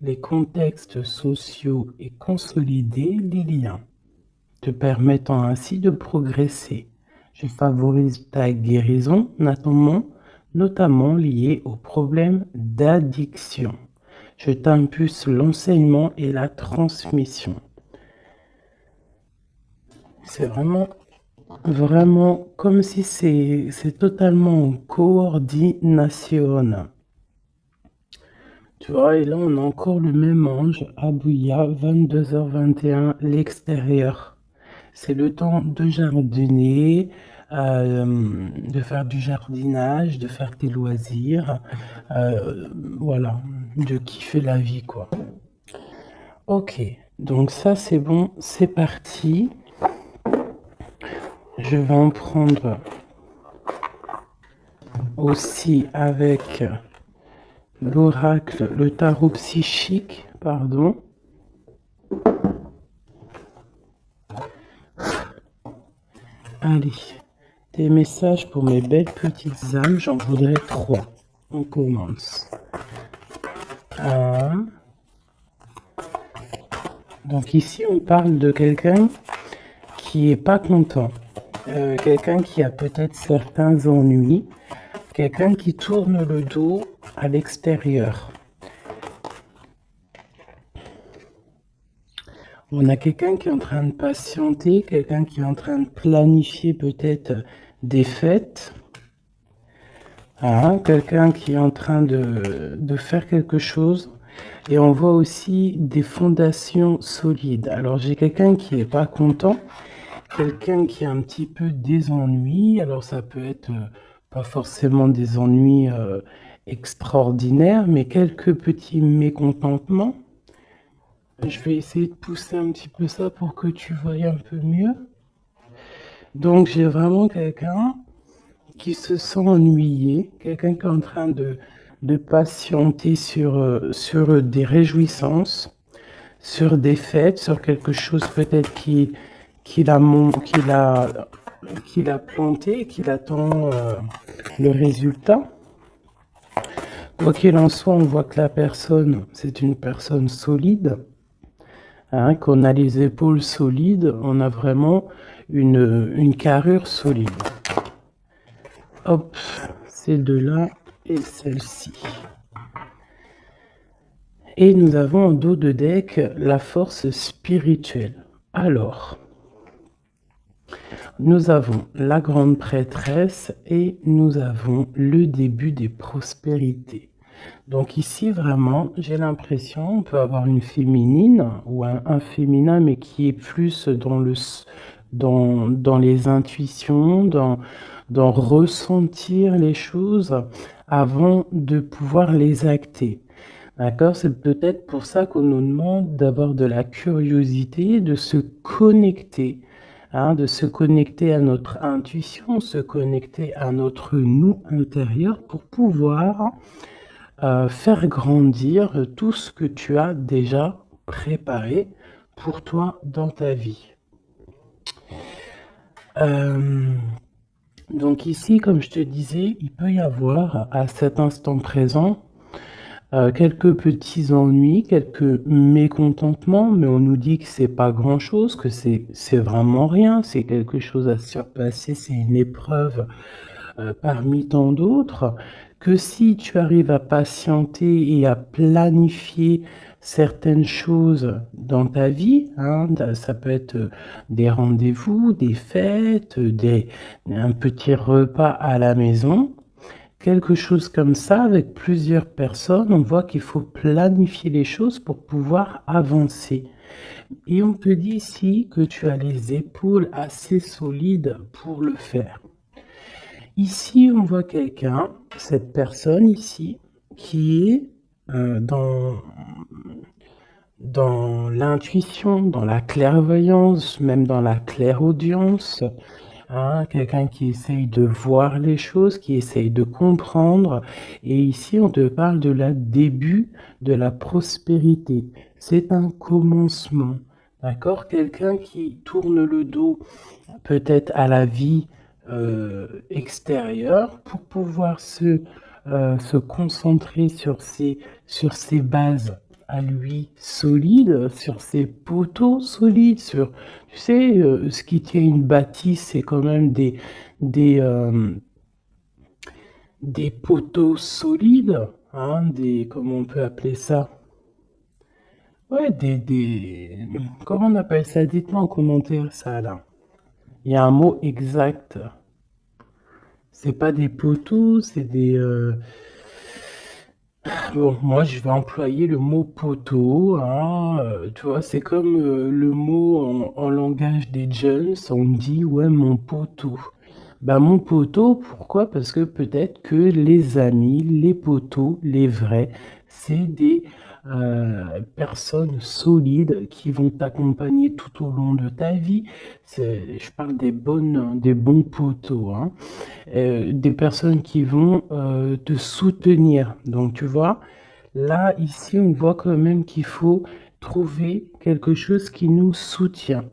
les contextes sociaux et consolider les liens, te permettant ainsi de progresser. Je favorise ta guérison, notamment liée aux problèmes d'addiction. Je t'impulse l'enseignement et la transmission. C'est vraiment comme si c'est totalement en coordination. Tu vois, et là, on a encore le même ange, Abouya, 22h21, l'extérieur. C'est le temps de jardiner, de faire du jardinage, de faire tes loisirs, voilà, de kiffer la vie, quoi. Ok, donc ça, c'est bon, c'est parti. Je vais en prendre aussi avec l'oracle, le tarot psychique, pardon. Allez, des messages pour mes belles petites âmes, j'en voudrais 3. On commence. 1. Donc ici, on parle de quelqu'un qui est pas content. Quelqu'un qui a peut-être certains ennuis. Quelqu'un qui tourne le dos à l'extérieur. On a quelqu'un qui est en train de patienter, quelqu'un qui est en train de planifier peut-être des fêtes. Quelqu'un qui est en train de faire quelque chose. Et on voit aussi des fondations solides. Alors j'ai quelqu'un qui n'est pas content, quelqu'un qui a un petit peu des ennuis. Alors ça peut être pas forcément des ennuis extraordinaires, mais quelques petits mécontentements. Je vais essayer de pousser un petit peu ça pour que tu voies un peu mieux. Donc j'ai vraiment quelqu'un qui se sent ennuyé, quelqu'un qui est en train de patienter sur des réjouissances, sur des fêtes, sur quelque chose peut-être qu'il a planté, qu'il attend le résultat. Quoi qu'il en soit, on voit que la personne, c'est une personne solide, qu'on a les épaules solides, on a vraiment une carrure solide. Hop, ces deux-là et celle-ci. Et nous avons en dos de deck la force spirituelle. Alors, nous avons la grande prêtresse et nous avons le début des prospérités. Donc ici, vraiment, j'ai l'impression, on peut avoir une féminine ou un féminin, mais qui est plus dans les intuitions, dans ressentir les choses avant de pouvoir les acter. D'accord? C'est peut-être pour ça qu'on nous demande d'avoir de la curiosité, de se connecter, de se connecter à notre intuition, se connecter à notre nous intérieur pour pouvoir faire grandir tout ce que tu as déjà préparé pour toi dans ta vie. Donc ici, comme je te disais, il peut y avoir à cet instant présent quelques petits ennuis, quelques mécontentements, mais on nous dit que c'est pas grand-chose, que c'est vraiment rien, c'est quelque chose à surpasser, c'est une épreuve parmi tant d'autres, que si tu arrives à patienter et à planifier certaines choses dans ta vie, ça peut être des rendez-vous, des fêtes, un petit repas à la maison, quelque chose comme ça avec plusieurs personnes, on voit qu'il faut planifier les choses pour pouvoir avancer. Et on te dit ici que tu as les épaules assez solides pour le faire. Ici, on voit quelqu'un, cette personne ici, qui est dans l'intuition, dans la clairvoyance, même dans la clairaudience, quelqu'un qui essaye de voir les choses, qui essaye de comprendre. Et ici, on te parle de la début de la prospérité. C'est un commencement, d'accord? Quelqu'un qui tourne le dos peut-être à la vie extérieure pour pouvoir se concentrer sur ses bases à lui solide, sur ses poteaux solides, sur, tu sais, ce qui tient une bâtisse, c'est quand même des, euh, des poteaux solides, hein, comment on peut appeler ça? Ouais, comment on appelle ça? Dites-moi en commentaire ça là. Il y a un mot exact. C'est pas des poteaux, c'est bon, moi je vais employer le mot poteau, hein, tu vois, c'est comme le mot en langage des jeunes, on dit ouais mon poteau. Bah mon poteau, pourquoi? Parce que peut-être que les amis, les poteaux, les vrais, c'est des personnes solides qui vont t'accompagner tout au long de ta vie. Je parle des bons poteaux, hein. Des personnes qui vont te soutenir. Donc tu vois, là, ici, on voit quand même qu'il faut trouver quelque chose qui nous soutient.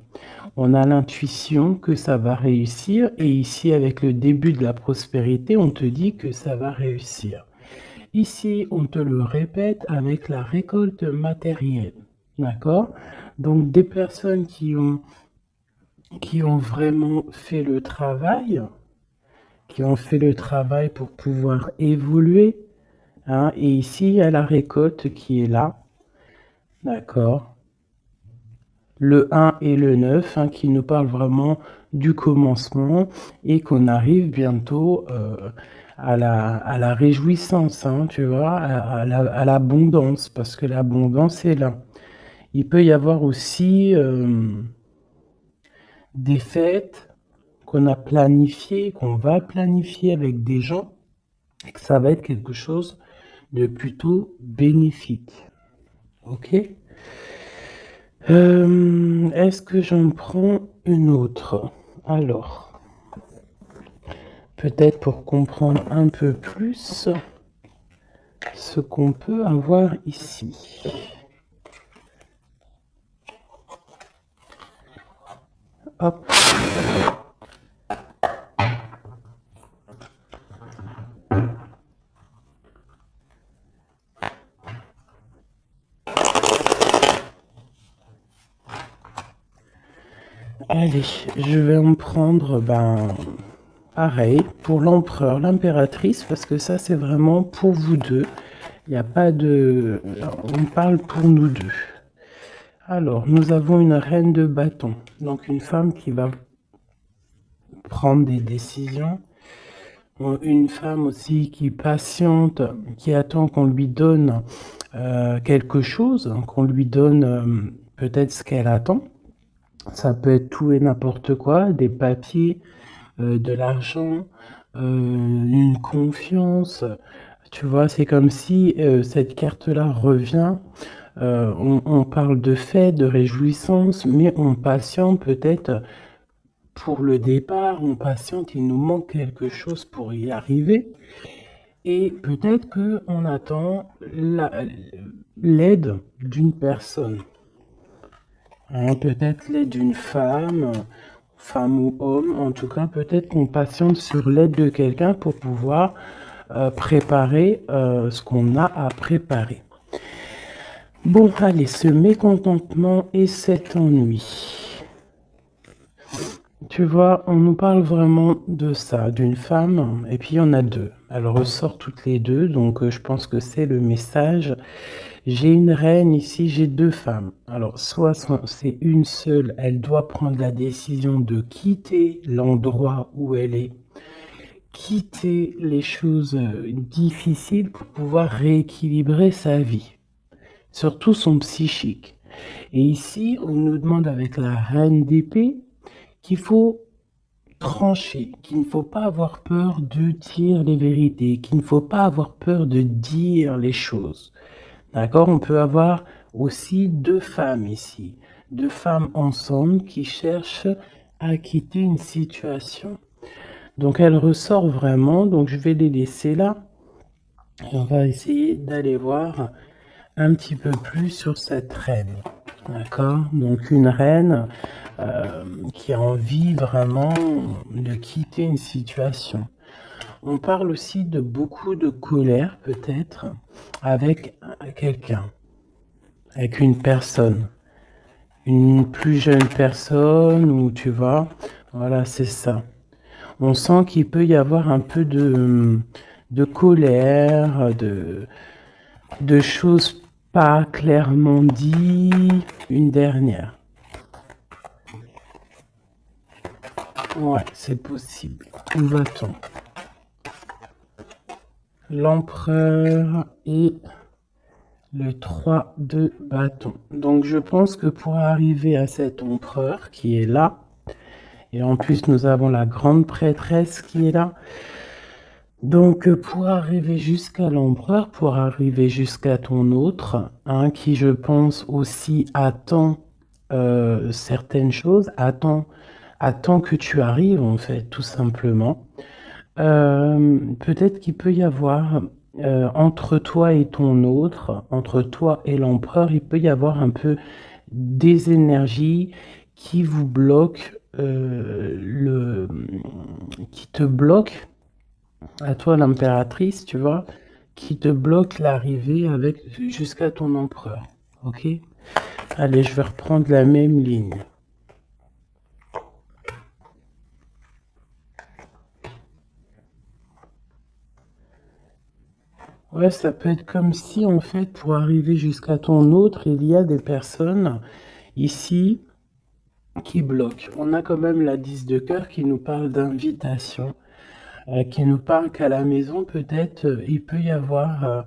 On a l'intuition que ça va réussir et ici, avec le début de la prospérité, on te dit que ça va réussir. Ici, on te le répète avec la récolte matérielle. D'accord? Donc, des personnes qui ont vraiment fait le travail, pour pouvoir évoluer, hein. Et ici, il y a la récolte qui est là, d'accord. Le 1 et le 9, hein, qui nous parlent vraiment du commencement et qu'on arrive bientôt à la réjouissance, hein, tu vois, à l'abondance, parce que l'abondance est là. Il peut y avoir aussi des fêtes qu'on a planifiées, qu'on va planifier avec des gens, et que ça va être quelque chose de plutôt bénéfique. Ok. Est-ce que j'en prends une autre? Alors, peut-être pour comprendre un peu plus ce qu'on peut avoir ici. Hop. Allez, je vais en prendre, pareil, pour l'empereur, l'impératrice, parce que ça, c'est vraiment pour vous deux. Il n'y a pas de... On parle pour nous deux. Alors, nous avons une reine de bâton, donc une femme qui va prendre des décisions. Une femme aussi qui patiente, qui attend qu'on lui donne quelque chose, qu'on lui donne peut-être ce qu'elle attend. Ça peut être tout et n'importe quoi, des papiers, de l'argent, une confiance. Tu vois, c'est comme si cette carte-là revient. On parle de fête, de réjouissance, mais on patiente peut-être pour le départ, on patiente, il nous manque quelque chose pour y arriver. Et peut-être qu'on attend l'aide d'une personne. Hein, peut-être l'aide d'une femme, femme ou homme. En tout cas, peut-être qu'on patiente sur l'aide de quelqu'un pour pouvoir préparer ce qu'on a à préparer. Bon, allez, ce mécontentement et cet ennui. Tu vois, on nous parle vraiment de ça, d'une femme, et puis il y en a deux. Elle ressort toutes les deux, donc je pense que c'est le message. J'ai une reine ici, j'ai deux femmes. Alors, soit c'est une seule, elle doit prendre la décision de quitter l'endroit où elle est, quitter les choses difficiles pour pouvoir rééquilibrer sa vie, surtout son psychique. Et ici, on nous demande avec la reine d'épée qu'il faut trancher, qu'il ne faut pas avoir peur de dire les vérités, qu'il ne faut pas avoir peur de dire les choses. D'accord? On peut avoir aussi deux femmes ici, deux femmes ensemble qui cherchent à quitter une situation. Donc elle ressort vraiment, donc je vais les laisser là. Et on va essayer d'aller voir un petit peu plus sur cette reine. D'accord? Donc une reine qui a envie vraiment de quitter une situation. On parle aussi de beaucoup de colère peut-être avec quelqu'un. avec une personne, une plus jeune personne, ou tu vois, voilà, c'est ça. On sent qu'il peut y avoir un peu de colère, de choses pas clairement dites. Une dernière. Ouais, c'est possible. Où va-t-on? L'empereur et le 3 de bâton. Donc je pense que pour arriver à cet empereur qui est là, et en plus nous avons la grande prêtresse qui est là, donc pour arriver jusqu'à l'empereur, pour arriver jusqu'à ton autre, hein, qui je pense aussi attend certaines choses, attend que tu arrives en fait, tout simplement. Peut-être qu'il peut y avoir entre toi et ton autre, entre toi et l'empereur, il peut y avoir un peu des énergies qui vous bloquent, qui te bloquent, à toi l'impératrice, tu vois, qui te bloquent l'arrivée avec jusqu'à ton empereur. Ok? Allez, je vais reprendre la même ligne. Ouais, ça peut être comme si, en fait, pour arriver jusqu'à ton autre, il y a des personnes ici qui bloquent. On a quand même la 10 de cœur qui nous parle d'invitation, qui nous parle qu'à la maison, peut-être, il peut y avoir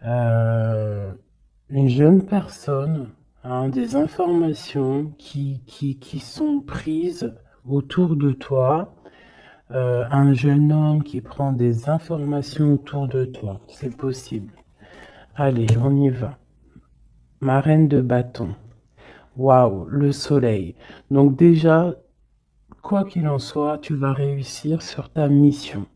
une jeune personne, hein, des informations qui sont prises autour de toi, un jeune homme qui prend des informations autour de toi. C'est possible. Allez, on y va. Ma reine de bâton. Waouh, le soleil. Donc déjà, quoi qu'il en soit, tu vas réussir sur ta mission.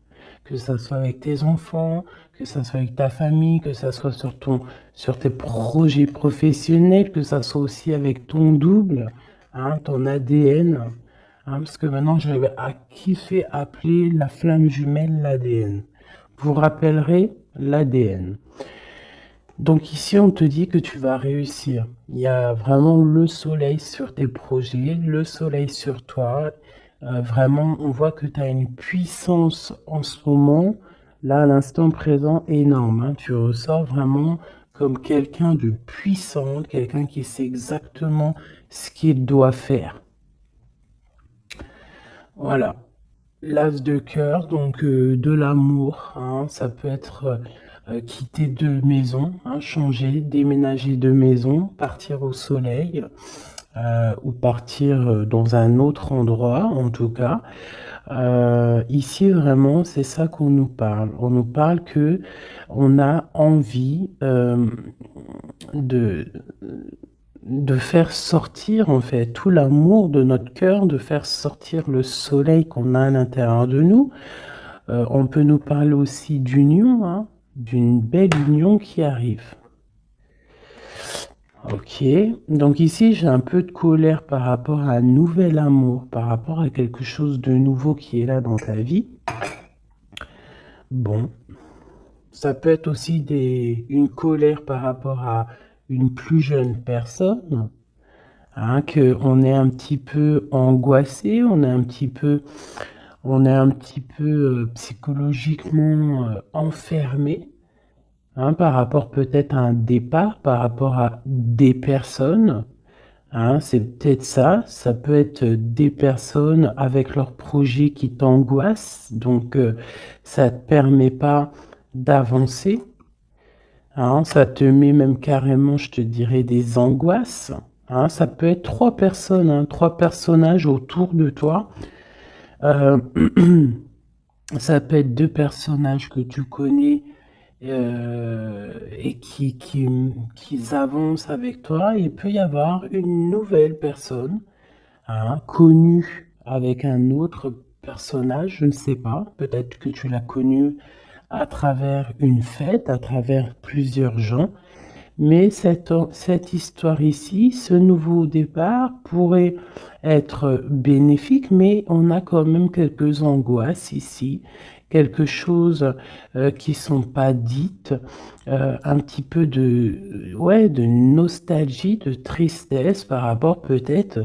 Que ça soit avec tes enfants, que ça soit avec ta famille, que ça soit sur tes projets professionnels, que ça soit aussi avec ton double, hein, ton ADN. Hein, parce que maintenant, je vais à kiffer appeler la flamme jumelle l'ADN. Vous rappellerez l'ADN. Donc ici, on te dit que tu vas réussir. Il y a vraiment le soleil sur tes projets, le soleil sur toi. Vraiment, on voit que tu as une puissance en ce moment, là, à l'instant présent, énorme. Hein. Tu ressors vraiment comme quelqu'un de puissant, quelqu'un qui sait exactement ce qu'il doit faire. Voilà. L'as de cœur, donc de l'amour, hein, ça peut être quitter de maison, hein, changer, déménager de maison, partir au soleil ou partir dans un autre endroit en tout cas. Ici vraiment c'est ça qu'on nous parle. On nous parle que on a envie de faire sortir en fait tout l'amour de notre cœur, de faire sortir le soleil qu'on a à l'intérieur de nous. On peut nous parler aussi d'union, hein, d'une belle union qui arrive. Ok, donc ici j'ai un peu de colère par rapport à un nouvel amour, par rapport à quelque chose de nouveau qui est là dans ta vie. Bon, ça peut être aussi une colère par rapport à une plus jeune personne. Hein, qu'on est un petit peu angoissé, on est un petit peu psychologiquement enfermé, hein, par rapport peut-être à un départ, par rapport à des personnes. Hein, c'est peut-être ça. Ça peut être des personnes avec leurs projets qui t'angoissent, donc ça ne te permet pas d'avancer. Hein, ça te met même carrément, je te dirais, des angoisses. Hein, ça peut être trois personnes, hein, trois personnages autour de toi. Euh, ça peut être deux personnages que tu connais et qui avancent avec toi. Il peut y avoir une nouvelle personne, hein, connue avec un autre personnage, je ne sais pas. Peut-être que tu l'as connue à travers une fête, à travers plusieurs gens. Mais cette histoire ici, ce nouveau départ pourrait être bénéfique, mais on a quand même quelques angoisses ici quelque chose qui sont pas dites, un petit peu ouais, de nostalgie, de tristesse par rapport peut-être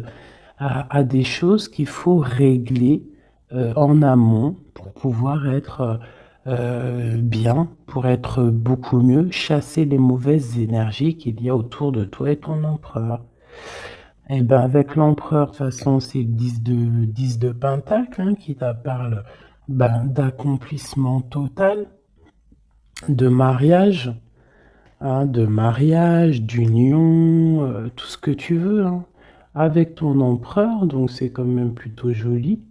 à des choses qu'il faut régler en amont pour pouvoir être bien, pour être beaucoup mieux, chasser les mauvaises énergies qu'il y a autour de toi et ton empereur. Et ben avec l'empereur, de toute façon, c'est le 10 de Pentacle hein, qui te parle ben, d'accomplissement total, de mariage, d'union, tout ce que tu veux, hein, avec ton empereur, donc c'est quand même plutôt joli.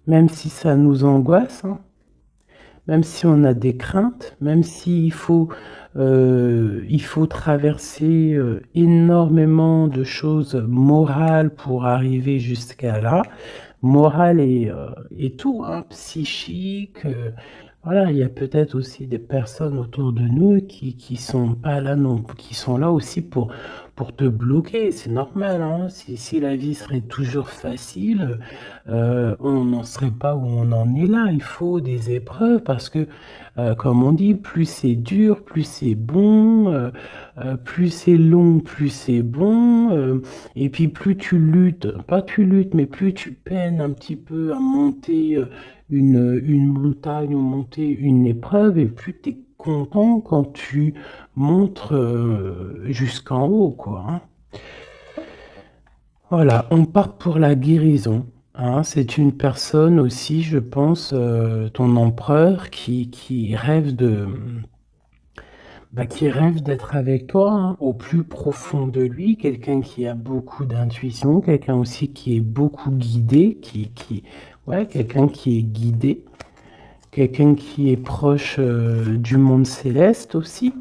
Même si ça nous angoisse, hein, même si on a des craintes, même il faut traverser énormément de choses morales pour arriver jusqu'à là, morale et tout, hein, psychique. Voilà, il y a peut-être aussi des personnes autour de nous qui sont pas là non, qui sont là aussi pour te bloquer. C'est normal, hein. Si la vie serait toujours facile, on n'en serait pas où on en est là. Il faut des épreuves parce que, comme on dit, plus c'est dur, plus c'est bon, plus c'est long, plus c'est bon. Et puis plus tu luttes, pas tu luttes, mais plus tu peines un petit peu à monter une montagne ou monter une épreuve, et plus tu es content quand tu montes jusqu'en haut, quoi. Hein. Voilà, on part pour la guérison. Hein. C'est une personne aussi, je pense, ton empereur, qui rêve qui rêve d'être avec toi hein, au plus profond de lui, quelqu'un qui a beaucoup d'intuition, quelqu'un aussi qui est beaucoup guidé, ouais, quelqu'un qui est guidé, quelqu'un qui est proche du monde céleste aussi.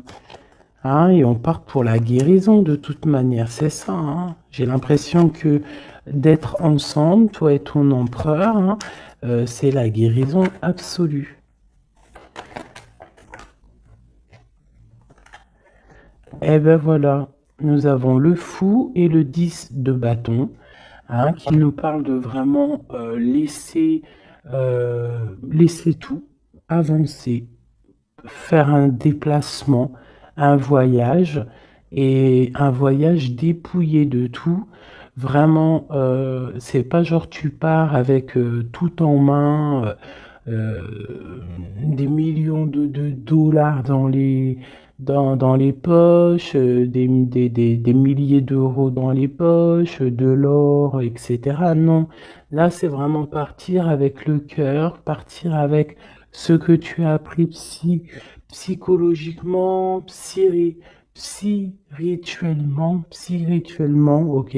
Hein, et on part pour la guérison de toute manière, c'est ça. Hein. J'ai l'impression que d'être ensemble, toi et ton empereur, hein, c'est la guérison absolue. Et ben voilà, nous avons le fou et le 10 de bâton, hein, qui nous parlent de vraiment laisser tout, avancer, faire un déplacement, un voyage, et un voyage dépouillé de tout. Vraiment, c'est pas genre tu pars avec tout en main, des millions de dollars dans les poches, des milliers d'euros dans les poches, de l'or, etc. Non, là c'est vraiment partir avec le cœur, partir avec ce que tu as appris psychologiquement, spirituellement, ok.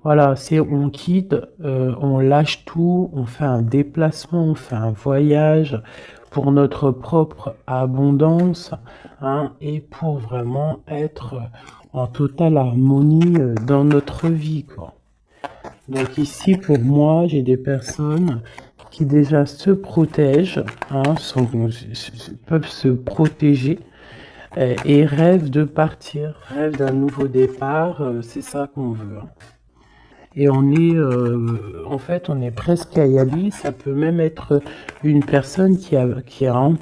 Voilà, c'est on quitte, on lâche tout, on fait un déplacement, on fait un voyage pour notre propre abondance, hein, et pour vraiment être en totale harmonie dans notre vie, quoi. Donc ici, pour moi, j'ai des personnes qui déjà se protègent, hein, peuvent se protéger et rêvent de partir, rêvent d'un nouveau départ, c'est ça qu'on veut. Hein. Et en fait, on est presque à y aller. Ça peut même être une personne qui attend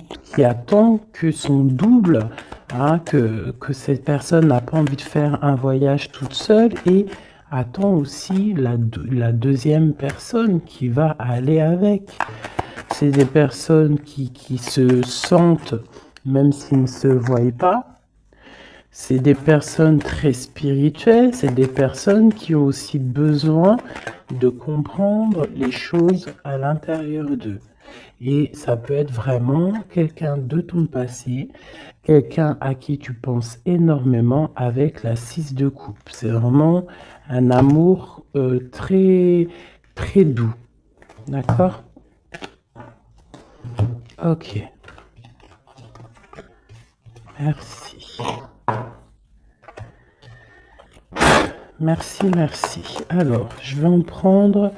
que son double, hein, que cette personne n'a pas envie de faire un voyage toute seule et attend aussi la deuxième personne qui va aller avec. C'est des personnes qui se sentent, même s'ils ne se voient pas, c'est des personnes très spirituelles, c'est des personnes qui ont aussi besoin de comprendre les choses à l'intérieur d'eux. Et ça peut être vraiment quelqu'un de ton passé, quelqu'un à qui tu penses énormément avec la 6 de coupe. C'est vraiment un amour très, très doux. D'accord? Ok. Merci. Merci, merci. Alors, je vais en prendre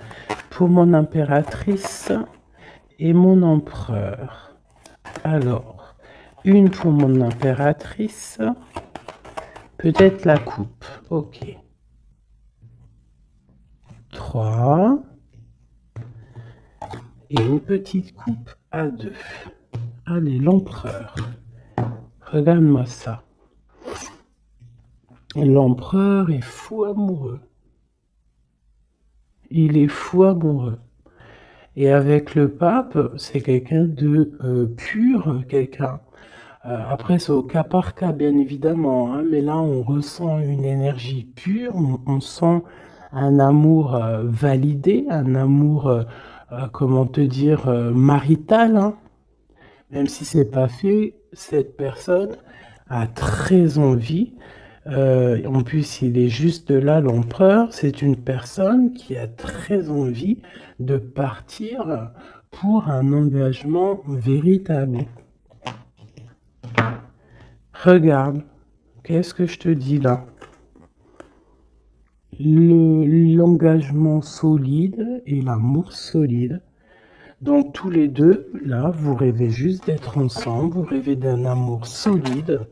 pour mon impératrice et mon empereur. Alors, une pour mon impératrice, peut-être la coupe. Ok. 3 et une petite coupe à 2. Allez, l'empereur. Regarde-moi ça. L'empereur est fou amoureux. Il est fou amoureux. Et avec le pape, c'est quelqu'un de pur, quelqu'un. Après, c'est au cas par cas, bien évidemment, hein, mais là, on ressent une énergie pure, on sent un amour validé, un amour, comment te dire, marital, hein. Même si c'est pas fait, cette personne a très envie. En plus, il est juste là, l'empereur. C'est une personne qui a très envie de partir pour un engagement véritable. Regarde, qu'est-ce que je te dis là? L'engagement solide et l'amour solide. Donc tous les deux, là, vous rêvez juste d'être ensemble, vous rêvez d'un amour solide.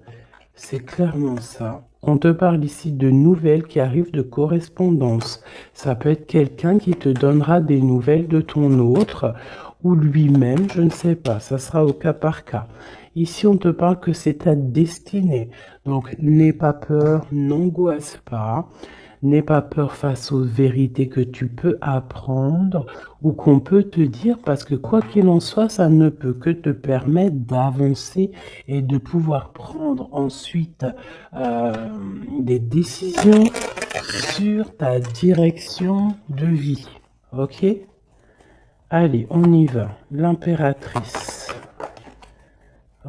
C'est clairement ça. On te parle ici de nouvelles qui arrivent de correspondance. Ça peut être quelqu'un qui te donnera des nouvelles de ton autre ou lui-même, je ne sais pas. Ça sera au cas par cas. Ici, on te parle que c'est ta destinée. Donc, n'aie pas peur, n'angoisse pas. N'aie pas peur face aux vérités que tu peux apprendre ou qu'on peut te dire, parce que quoi qu'il en soit, ça ne peut que te permettre d'avancer et de pouvoir prendre ensuite des décisions sur ta direction de vie. Ok? Allez, on y va. L'impératrice.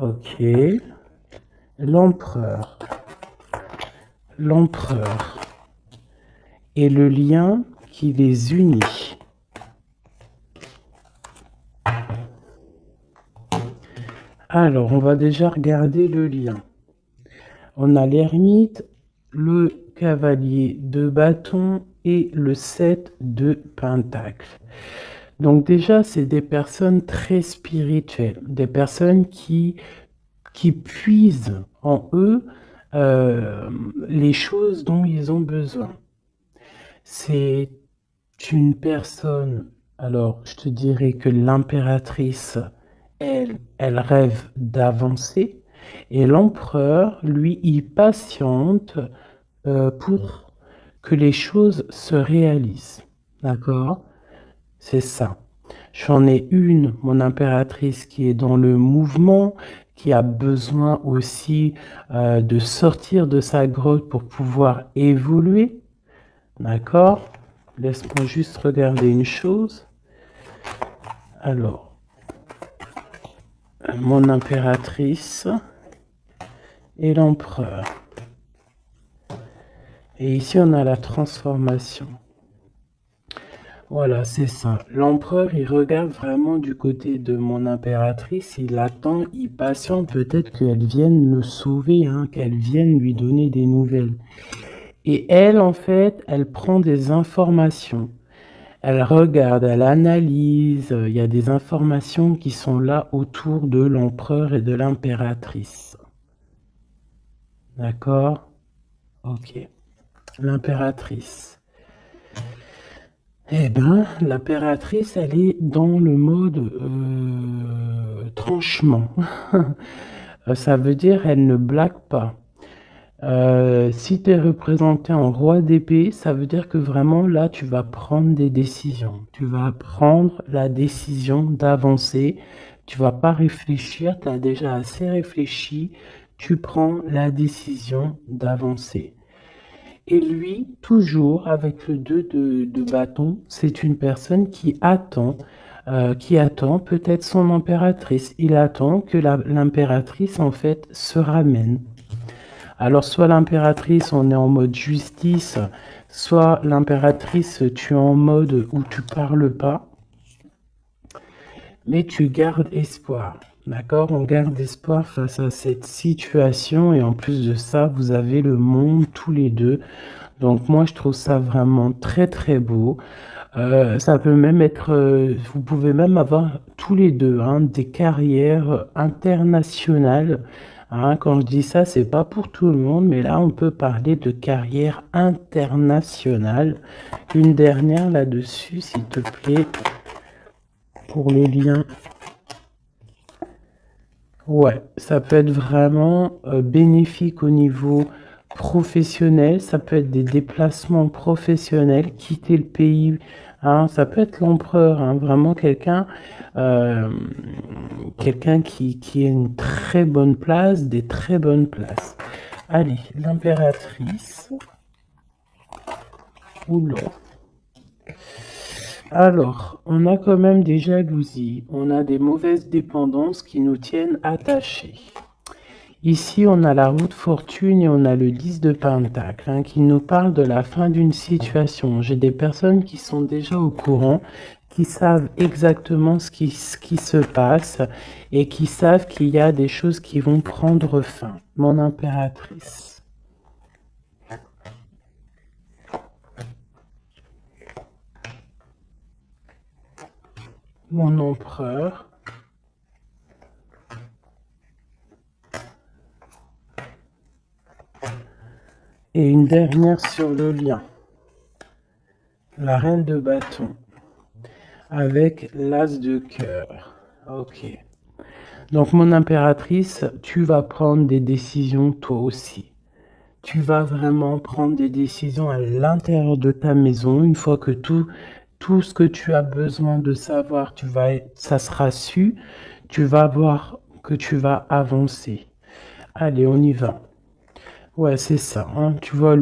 Ok. L'empereur. L'empereur. Et le lien qui les unit. Alors, on va déjà regarder le lien. On a l'ermite, le cavalier de bâton et le 7 de pentacle. Donc déjà, c'est des personnes très spirituelles, des personnes qui puisent en eux les choses dont ils ont besoin. C'est une personne, alors je te dirais que l'impératrice, elle rêve d'avancer, et l'empereur, lui, il patiente pour que les choses se réalisent. D'accord? C'est ça. J'en ai une, mon impératrice, qui est dans le mouvement, qui a besoin aussi de sortir de sa grotte pour pouvoir évoluer. D'accord? Laisse-moi juste regarder une chose. Alors, mon impératrice et l'empereur. Et ici, on a la transformation. Voilà, c'est ça. L'empereur, il regarde vraiment du côté de mon impératrice. Il attend, il patiente peut-être qu'elle vienne le sauver, hein, qu'elle vienne lui donner des nouvelles. Et elle, en fait, elle prend des informations. Elle regarde, elle analyse. Il y a des informations qui sont là autour de l'empereur et de l'impératrice. D'accord? Ok. L'impératrice. Eh ben, l'impératrice, elle est dans le mode tranchement. Ça veut dire elle ne blague pas. Si tu es représenté en roi d'épée, ça veut dire que vraiment là, tu vas prendre des décisions. Tu vas prendre la décision d'avancer. Tu vas pas réfléchir, tu as déjà assez réfléchi. Tu prends la décision d'avancer. Et lui, toujours avec le 2 de bâton, c'est une personne qui attend peut-être son impératrice. Il attend que l'impératrice, en fait, se ramène. Alors, soit l'impératrice, on est en mode justice, soit l'impératrice, tu es en mode où tu parles pas, mais tu gardes espoir. D'accord? On garde espoir face à cette situation, et en plus de ça, vous avez le monde tous les deux. Donc moi, je trouve ça vraiment très très beau. Ça peut même être, vous pouvez même avoir tous les deux hein, des carrières internationales Hein, quand je dis ça, c'est pas pour tout le monde, mais là, on peut parler de carrière internationale. Une dernière là-dessus, s'il te plaît, pour le lien. Ouais, ça peut être vraiment bénéfique au niveau professionnel, ça peut être des déplacements professionnels, quitter le pays, hein, ça peut être l'empereur, hein, vraiment euh, quelqu'un qui a une très bonne place, des très bonnes places. Allez, l'impératrice. Oula. Alors, on a quand même des jalousies, on a des mauvaises dépendances qui nous tiennent attachés. Ici, on a la roue de fortune et on a le 10 de pentacle, hein, qui nous parle de la fin d'une situation. J'ai des personnes qui sont déjà au courant, qui savent exactement ce qui se passe et qui savent qu'il y a des choses qui vont prendre fin. Mon impératrice. Mon empereur. Et une dernière sur le lien. La reine de bâton. Avec l'as de cœur. Ok. Donc mon impératrice, tu vas prendre des décisions toi aussi. Tu vas vraiment prendre des décisions à l'intérieur de ta maison. Une fois que tout ce que tu as besoin de savoir, ça sera su. Tu vas voir que tu vas avancer. Allez, on y va. Ouais, c'est ça, hein. Tu vois,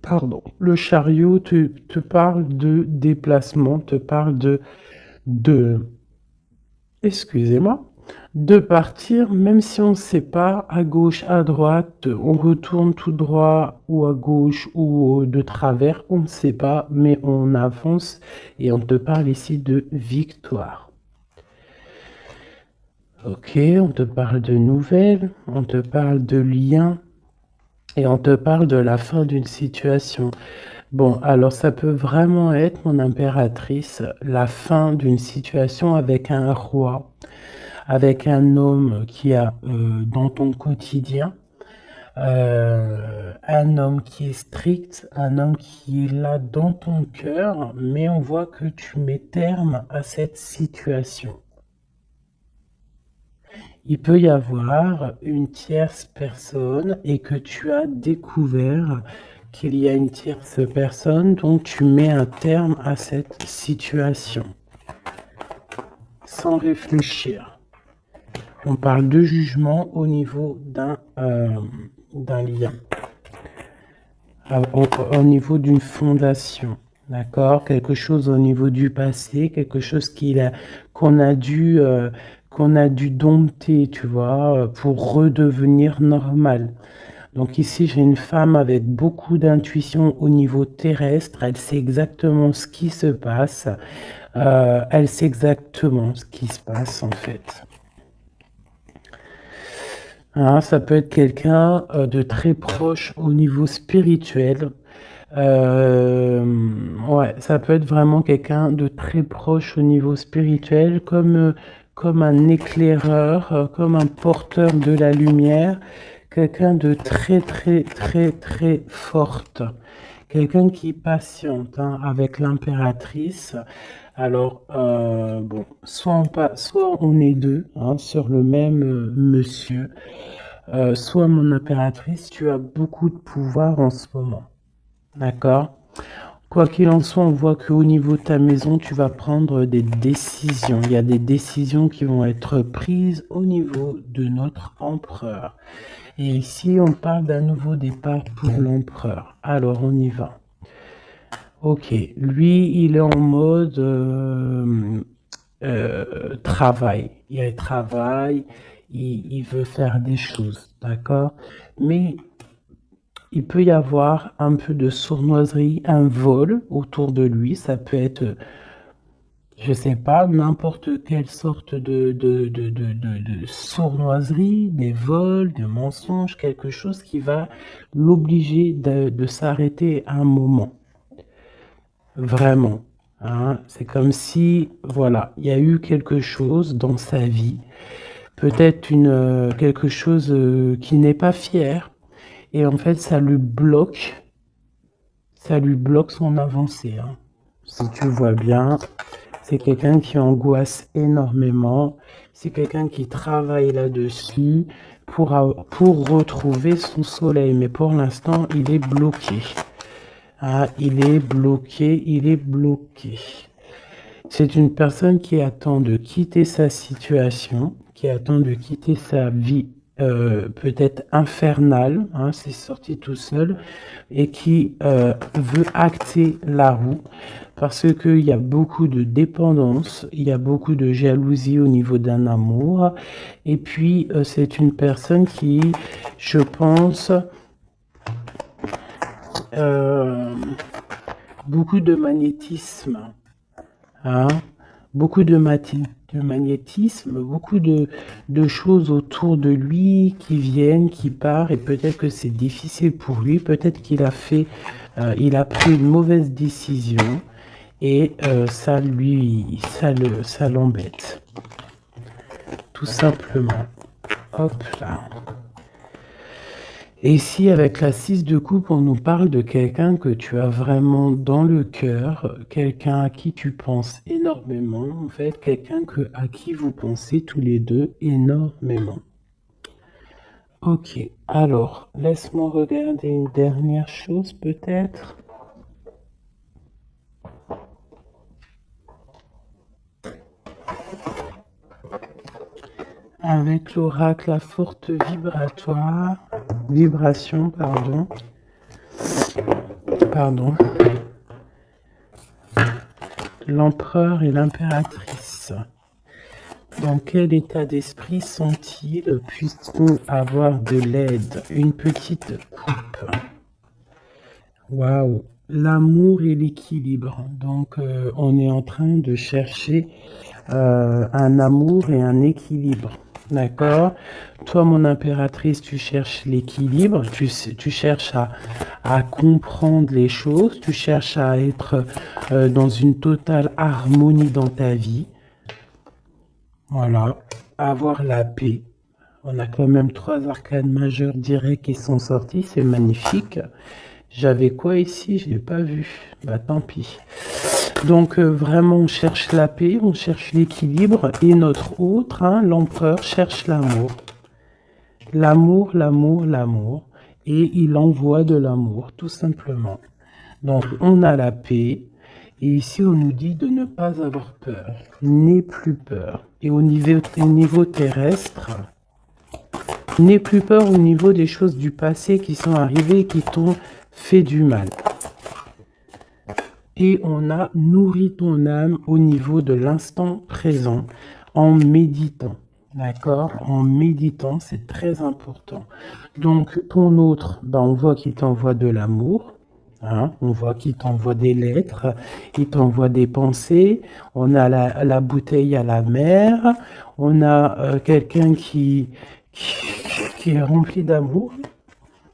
pardon, le chariot te parle de déplacement, te parle de, excusez-moi, de partir, même si on ne sait pas, à gauche, à droite, on retourne tout droit ou à gauche ou de travers, on ne sait pas, mais on avance et on te parle ici de victoire. Ok, on te parle de nouvelles, on te parle de liens et on te parle de la fin d'une situation. Bon, alors ça peut vraiment être, mon impératrice, la fin d'une situation avec un roi, avec un homme qui a dans ton quotidien, un homme qui est strict, un homme qui est là dans ton cœur, mais on voit que tu mets terme à cette situation. Il peut y avoir une tierce personne et que tu as découvert qu'il y a une tierce personne, donc tu mets un terme à cette situation sans réfléchir. On parle de jugement au niveau d'un lien, au niveau d'une fondation. D'accord? Quelque chose au niveau du passé, quelque chose qu'on a dû, qu'on a dû dompter, tu vois, pour redevenir normal. Donc ici, j'ai une femme avec beaucoup d'intuition au niveau terrestre. Elle sait exactement ce qui se passe. Elle sait exactement ce qui se passe en fait. Hein, ça peut être quelqu'un de très proche au niveau spirituel. Euh, ouais, ça peut être vraiment quelqu'un de très proche au niveau spirituel, comme un éclaireur, comme un porteur de la lumière, quelqu'un de très, très, très, très forte, quelqu'un qui patiente, hein, avec l'impératrice. Alors, bon, soit on est deux, hein, sur le même monsieur, soit mon impératrice, tu as beaucoup de pouvoir en ce moment. D'accord? Quoi qu'il en soit, on voit qu'au niveau de ta maison, tu vas prendre des décisions. Il y a des décisions qui vont être prises au niveau de notre empereur. Et ici, on parle d'un nouveau départ pour l'empereur. Alors, on y va. Ok, lui, il est en mode travail. Il travaille, il veut faire des choses, d'accord? Mais il peut y avoir un peu de sournoiserie, un vol autour de lui. Ça peut être, je sais pas, n'importe quelle sorte de sournoiserie, des vols, des mensonges, quelque chose qui va l'obliger de s'arrêter à un moment. Vraiment. Hein. C'est comme si, voilà, il y a eu quelque chose dans sa vie peut-être quelque chose qui n'est pas fier. Et en fait, ça lui bloque son avancée, hein. Si tu vois bien, c'est quelqu'un qui angoisse énormément. C'est quelqu'un qui travaille là-dessus pour retrouver son soleil. Mais pour l'instant, il est bloqué. Ah, il est bloqué. C'est une personne qui attend de quitter sa situation, qui attend de quitter sa vie peut-être infernale, hein, c'est sorti tout seul, et qui veut acter la roue parce qu'il y a beaucoup de dépendance, il y a beaucoup de jalousie au niveau d'un amour, et puis c'est une personne qui, je pense, beaucoup de magnétisme, hein, beaucoup de magnétisme, beaucoup de choses autour de lui qui viennent, qui partent, et peut-être que c'est difficile pour lui, peut-être qu'il a pris une mauvaise décision, et ça l'embête, tout simplement. Hop là. Et ici, avec la 6 de coupe, on nous parle de quelqu'un que tu as vraiment dans le cœur, quelqu'un à qui tu penses énormément, en fait, quelqu'un à qui vous pensez tous les deux énormément. Ok, alors, laisse-moi regarder une dernière chose peut-être. Avec l'oracle à forte vibration, pardon. L'empereur et l'impératrice. Dans quel état d'esprit sont-ils? Puisse-t-on avoir de l'aide? Une petite coupe. Waouh! L'amour et l'équilibre. Donc, on est en train de chercher un amour et un équilibre. D'accord? Toi, mon impératrice, tu cherches l'équilibre, tu cherches à comprendre les choses, tu cherches à être dans une totale harmonie dans ta vie. Voilà, avoir la paix. On a quand même 3 arcanes majeures directs qui sont sortis, c'est magnifique. J'avais quoi ici? Je n'ai pas vu. Bah tant pis. Donc vraiment on cherche la paix, on cherche l'équilibre, et notre autre, hein, l'empereur, cherche l'amour. L'amour. Et il envoie de l'amour, tout simplement. Donc on a la paix. Et ici, on nous dit de ne pas avoir peur. N'aie plus peur. Et au niveau terrestre, n'aie plus peur au niveau des choses du passé qui sont arrivées et qui t'ont fait du mal. Et on a nourri ton âme au niveau de l'instant présent en méditant. D'accord? En méditant, c'est très important. Donc, ton autre, on voit qu'il t'envoie de l'amour. Hein, on voit qu'il t'envoie des lettres, il t'envoie des pensées, on a la bouteille à la mer, on a quelqu'un qui est rempli d'amour.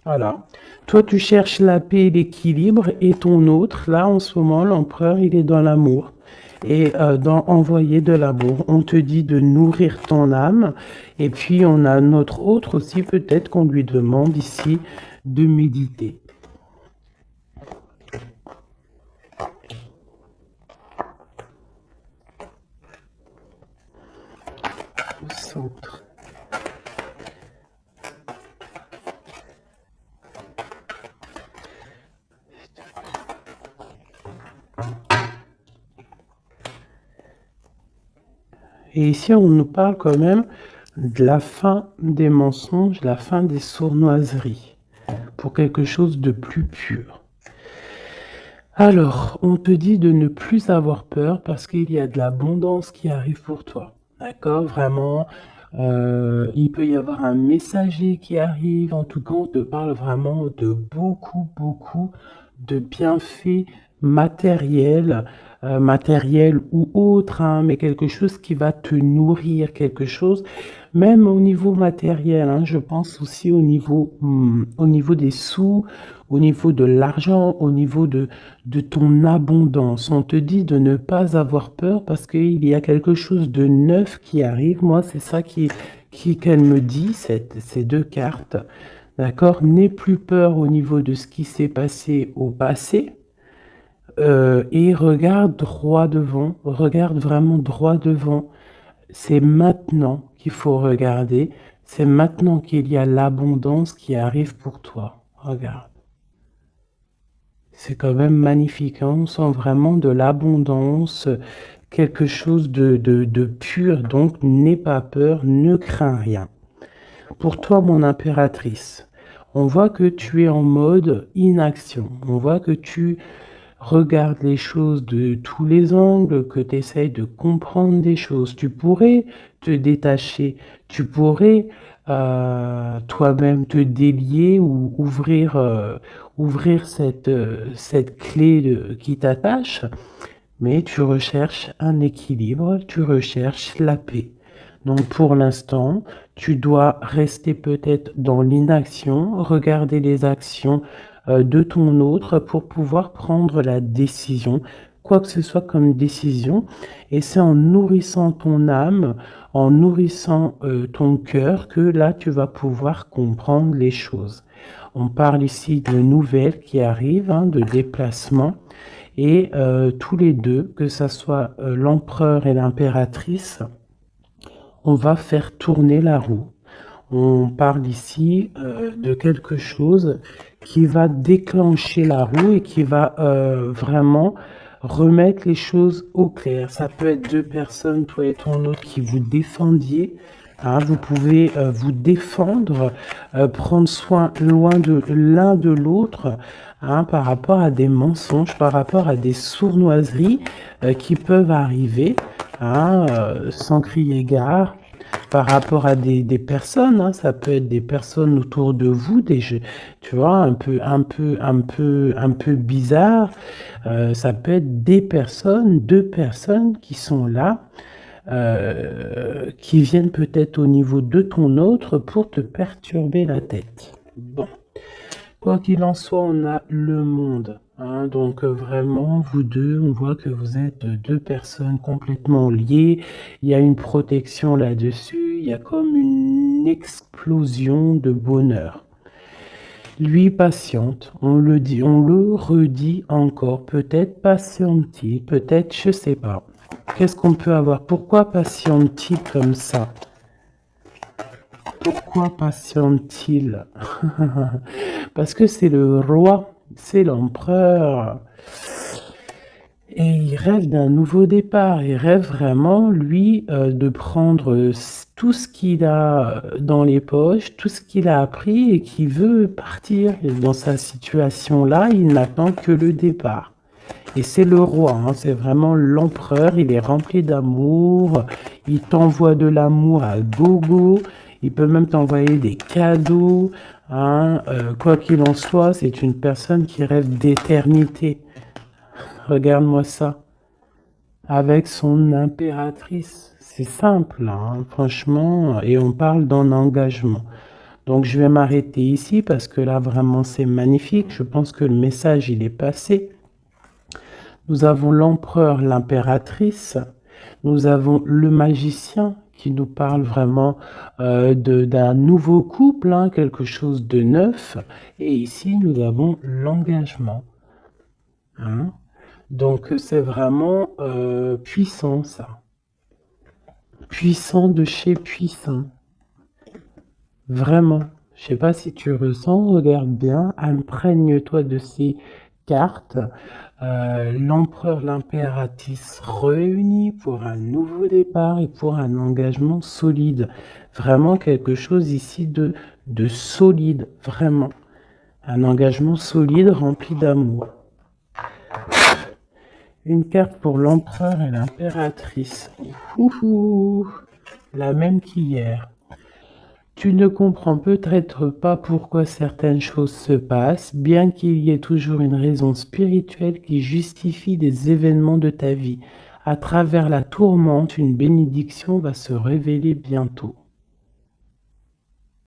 Voilà. Toi, tu cherches la paix et l'équilibre, et ton autre, là, en ce moment, l'empereur, il est dans l'amour. Et dans envoyer de l'amour, on te dit de nourrir ton âme, et puis on a notre autre aussi, peut-être qu'on lui demande ici de méditer. Centre. Et ici, on nous parle quand même de la fin des mensonges, la fin des sournoiseries, pour quelque chose de plus pur. Alors, on te dit de ne plus avoir peur parce qu'il y a de l'abondance qui arrive pour toi. D'accord? Vraiment, il peut y avoir un messager qui arrive. En tout cas, on te parle vraiment de beaucoup de bienfaits matériels, ou autres, hein, mais quelque chose qui va te nourrir, quelque chose, même au niveau matériel, hein, je pense aussi au niveau des sous, au niveau de l'argent, au niveau de ton abondance. On te dit de ne pas avoir peur parce qu'il y a quelque chose de neuf qui arrive. Moi, c'est ça qui qu'elle me dit, ces deux cartes, d'accord? N'aie plus peur au niveau de ce qui s'est passé au passé et regarde droit devant, regarde vraiment droit devant. C'est maintenant qu'il faut regarder, c'est maintenant qu'il y a l'abondance qui arrive pour toi. Regarde. C'est quand même magnifique, hein. On sent vraiment de l'abondance, quelque chose de pur. Donc, n'aie pas peur, ne crains rien. Pour toi, mon impératrice, on voit que tu es en mode inaction. On voit que tu regardes les choses de tous les angles, que tu essayes de comprendre des choses. Tu pourrais te détacher, tu pourrais toi-même te délier ou ouvrir cette clé qui t'attache, mais tu recherches un équilibre, tu recherches la paix. Donc pour l'instant, tu dois rester peut-être dans l'inaction, regarder les actions de ton autre pour pouvoir prendre la décision, quoi que ce soit comme décision. Et c'est en nourrissant ton âme, en nourrissant ton cœur que là, tu vas pouvoir comprendre les choses. On parle ici de nouvelles qui arrivent, hein, de déplacements. Et tous les deux, que ça soit l'empereur et l'impératrice, on va faire tourner la roue. On parle ici de quelque chose qui va déclencher la roue et qui va vraiment remettre les choses au clair. Ça peut être deux personnes, toi et ton autre, qui vous défendiez. Hein, vous pouvez vous défendre, prendre soin loin de l'un de l'autre, hein, par rapport à des mensonges, par rapport à des sournoiseries qui peuvent arriver, hein, sans crier gare. Par rapport à des personnes, hein, ça peut être des personnes autour de vous, tu vois, un peu bizarre. Ça peut être des personnes, deux personnes qui sont là, qui viennent peut-être au niveau de ton autre pour te perturber la tête. Bon. Quoi qu'il en soit, on a le monde. Hein, donc vraiment, vous deux, on voit que vous êtes deux personnes complètement liées. Il y a une protection là-dessus. Il y a comme une explosion de bonheur. Lui patiente, on le dit, on le redit encore. Peut-être patiente-t-il, peut-être, je sais pas. Qu'est-ce qu'on peut avoir? Pourquoi patiente-t-il comme ça? Pourquoi patiente-t-il? Parce que c'est le roi, c'est l'empereur. Et il rêve d'un nouveau départ. Il rêve vraiment, lui, de prendre tout ce qu'il a dans les poches, tout ce qu'il a appris et qui veut partir. Et dans sa situation-là, il n'attend que le départ. Et c'est le roi, hein, c'est vraiment l'empereur. Il est rempli d'amour. Il t'envoie de l'amour à gogo. Il peut même t'envoyer des cadeaux. Hein, quoi qu'il en soit, c'est une personne qui rêve d'éternité. Regarde-moi ça. Avec son impératrice. C'est simple, hein, franchement. Et on parle d'un engagement. Donc je vais m'arrêter ici parce que là, vraiment, c'est magnifique. Je pense que le message, il est passé. Nous avons l'empereur, l'impératrice. Nous avons le magicien qui nous parle vraiment d'un nouveau couple, hein, quelque chose de neuf. Et ici, nous avons l'engagement. Hein. Donc, c'est vraiment puissant, ça. Puissant de chez puissant. Vraiment. Je sais pas si tu ressens, regarde bien, imprègne-toi de ces cartes. L'empereur, l'impératrice réunis pour un nouveau départ et pour un engagement solide. Vraiment quelque chose ici de solide, vraiment. Un engagement solide rempli d'amour. Une carte pour l'empereur et l'impératrice. La même qu'hier. Tu ne comprends peut-être pas pourquoi certaines choses se passent, bien qu'il y ait toujours une raison spirituelle qui justifie les événements de ta vie. À travers la tourmente, une bénédiction va se révéler bientôt.